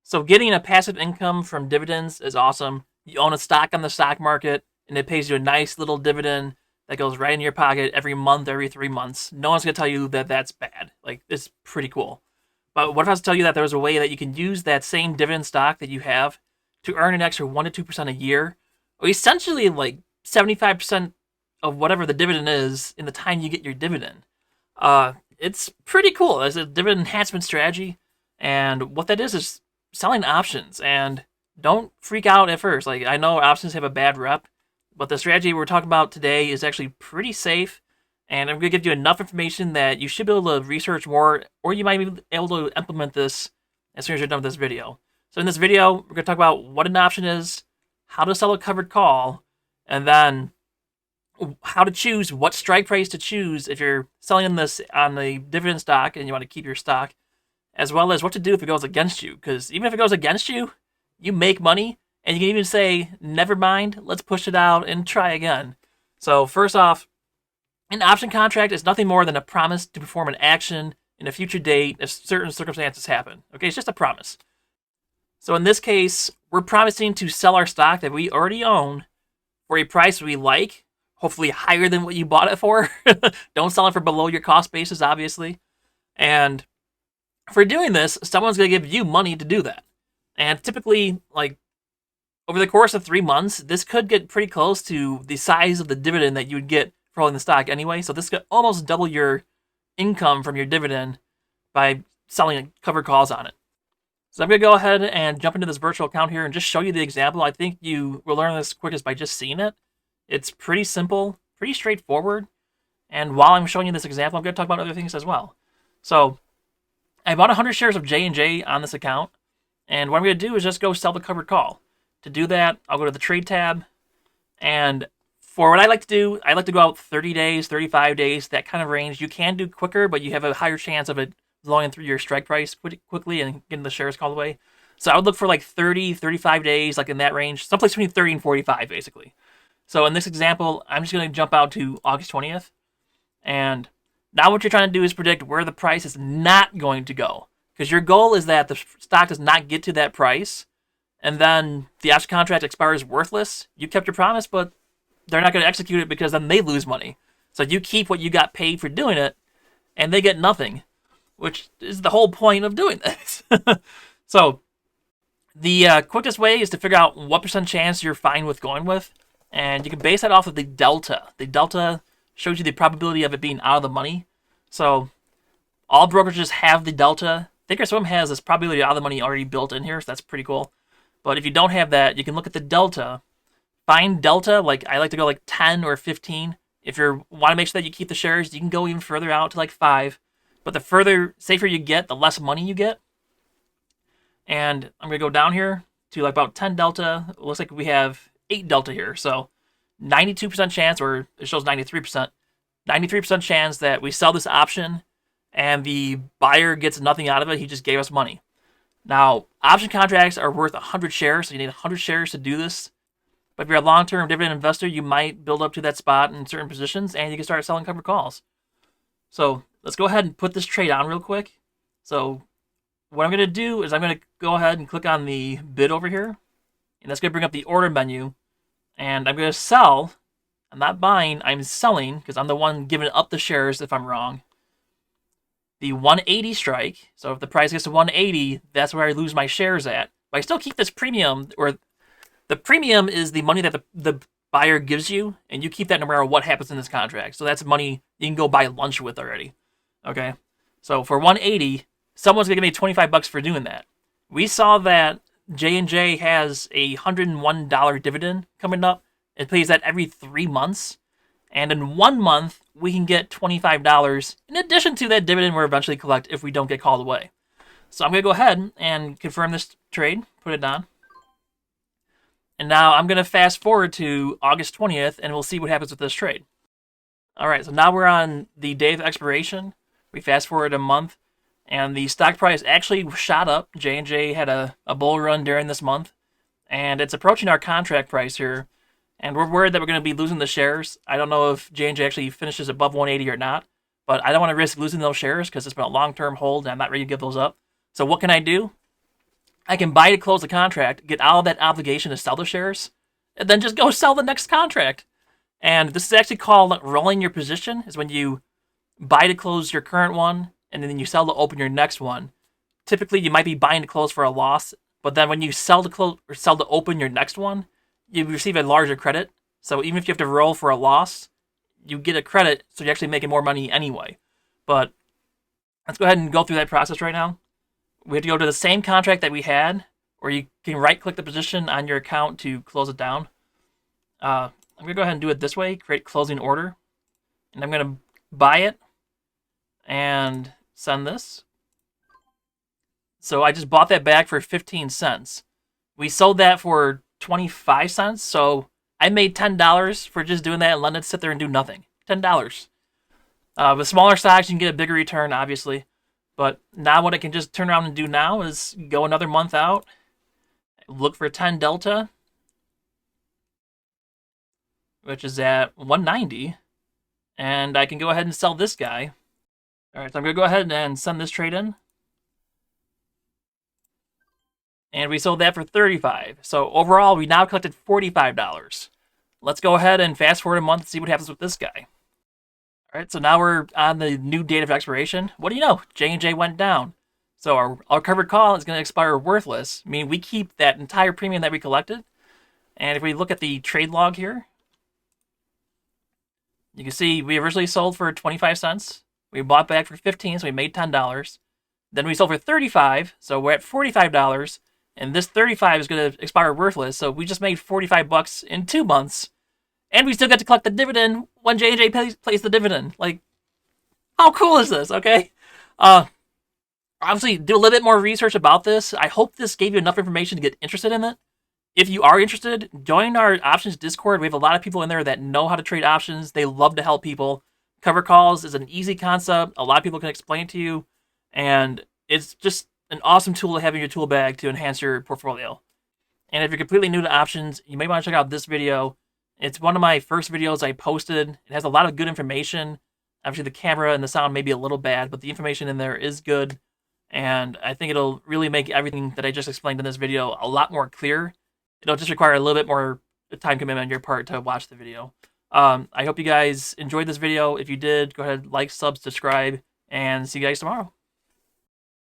So getting a passive income from dividends is awesome. You own a stock on the stock market, and it pays you a nice little dividend that goes right in your pocket every month, every 3 months. No one's gonna tell you that that's bad. Like, it's pretty cool. But what if I was to tell you that there was a way that you can use that same dividend stock that you have to earn an extra 1 to 2% a year, or essentially like 75% of whatever the dividend is in the time you get your dividend? It's pretty cool. It's a dividend enhancement strategy, and what that is selling options. And don't freak out at first. Like, I know options have a bad rep, but the strategy we're talking about today is actually pretty safe. And I'm going to give you enough information that you should be able to research more, or you might be able to implement this as soon as you're done with this video. So in this video, we're going to talk about what an option is, how to sell a covered call, and then how to choose what strike price to choose if you're selling this on the dividend stock and you want to keep your stock, as well as what to do if it goes against you. Because even if it goes against you, you make money, and you can even say, never mind, let's push it out and try again. So first off, an option contract is nothing more than a promise to perform an action in a future date if certain circumstances happen. Okay, it's just a promise. So in this case, we're promising to sell our stock that we already own for a price we like, hopefully higher than what you bought it for. Don't sell it for below your cost basis, obviously. And for doing this, someone's going to give you money to do that. And typically, like, over the course of 3 months, this could get pretty close to the size of the dividend that you would get for holding the stock anyway. So this could almost double your income from your dividend by selling covered calls on it. So I'm going to go ahead and jump into this virtual account here and just show you the example. I think you will learn this quickest by just seeing it. It's pretty simple, pretty straightforward. And while I'm showing you this example, I'm going to talk about other things as well. So I bought 100 shares of J&J on this account. And what I'm going to do is just go sell the covered call. To do that, I'll go to the trade tab. And for what I like to do, I like to go out 30 days, 35 days, that kind of range. You can do quicker, but you have a higher chance of it blowing through your strike price quickly and getting the shares called away. So I would look for like 30, 35 days, like in that range, someplace between 30 and 45, basically. So in this example, I'm just going to jump out to August 20th. And now what you're trying to do is predict where the price is not going to go. Because your goal is that the stock does not get to that price, and then the option contract expires worthless. You kept your promise, but they're not going to execute it because then they lose money. So you keep what you got paid for doing it, and they get nothing, which is the whole point of doing this. So the quickest way is to figure out what percent chance you're fine with going with, and you can base that off of the delta. The delta shows you the probability of it being out of the money. So all brokerages have the delta. Thinkorswim has this probability out of the money already built in here, so that's pretty cool. But if you don't have that, you can look at the delta. Find delta, like I like to go like 10 or 15. If you want to make sure that you keep the shares, you can go even further out to like 5. But the further, safer you get, the less money you get. And I'm going to go down here to like about 10 delta. It looks like we have 8 delta here. So 92% chance, or it shows 93%. 93% chance that we sell this option and the buyer gets nothing out of it. He just gave us money. Now, option contracts are worth 100 shares, so you need 100 shares to do this. But if you're a long-term dividend investor, you might build up to that spot in certain positions, and you can start selling covered calls. So let's go ahead and put this trade on real quick. So what I'm going to do is I'm going to go ahead and click on the bid over here, and that's going to bring up the order menu. And I'm going to sell. I'm not buying, I'm selling, because I'm the one giving up the shares if I'm wrong. The 180 strike. So if the price gets to 180, that's where I lose my shares at. But I still keep this premium, or the premium is the money that the buyer gives you, and you keep that no matter what happens in this contract. So that's money you can go buy lunch with already. Okay? So for 180, someone's going to give me 25 bucks for doing that. We saw that J&J has a $101 dividend coming up. It pays that every 3 months. And in 1 month, we can get $25 in addition to that dividend we'll eventually collect if we don't get called away. So I'm going to go ahead and confirm this trade, put it on. And now I'm going to fast forward to August 20th, and we'll see what happens with this trade. All right, so now we're on the day of expiration. We fast forward a month, and the stock price actually shot up. J&J had a bull run during this month, and it's approaching our contract price here. And we're worried that we're going to be losing the shares. I don't know if J&J actually finishes above 180 or not, but I don't want to risk losing those shares because it's been a long-term hold, and I'm not ready to give those up. So what can I do? I can buy to close the contract, get out of that obligation to sell the shares, and then just go sell the next contract. And this is actually called rolling your position, is when you buy to close your current one, and then you sell to open your next one. Typically, you might be buying to close for a loss, but then when you sell to close or sell to open your next one, you receive a larger credit. So even if you have to roll for a loss, you get a credit, so you're actually making more money anyway. But let's go ahead and go through that process right now. We have to go to the same contract that we had, or you can right-click the position on your account to close it down. I'm going to go ahead and do it this way, create closing order. And I'm going to buy it and send this. So I just bought that back for 15 cents. We sold that for 25 cents, so I made $10 for just doing that and letting it sit there and do nothing. $10. With smaller stocks, you can get a bigger return, obviously. But now what I can just turn around and do now is go another month out, look for 10 delta, which is at 190, and I can go ahead and sell this guy. All right, so I'm going to go ahead and send this trade in. And we sold that for 35. So overall, we now collected $45. Let's go ahead and fast forward a month and see what happens with this guy. All right, so now we're on the new date of expiration. What do you know? J&J went down. So our covered call is going to expire worthless. I mean, we keep that entire premium that we collected. And if we look at the trade log here, you can see we originally sold for 25 cents. We bought back for 15, so we made $10. Then we sold for 35, so we're at $45. And this 35 is going to expire worthless, so we just made $45 in 2 months. And we still get to collect the dividend when J&J pays the dividend. Like, how cool is this, okay? Obviously, do a little bit more research about this. I hope this gave you enough information to get interested in it. If you are interested, join our options Discord. We have a lot of people in there that know how to trade options. They love to help people. Cover calls is an easy concept. A lot of people can explain it to you. And it's just an awesome tool to have in your tool bag to enhance your portfolio. And if you're completely new to options, you may want to check out this video. It's one of my first videos I posted. It has a lot of good information. Obviously, the camera and the sound may be a little bad, but the information in there is good. And I think it'll really make everything that I just explained in this video a lot more clear. It'll just require a little bit more time commitment on your part to watch the video. I hope you guys enjoyed this video. If you did, go ahead, like, sub, subscribe, and see you guys tomorrow.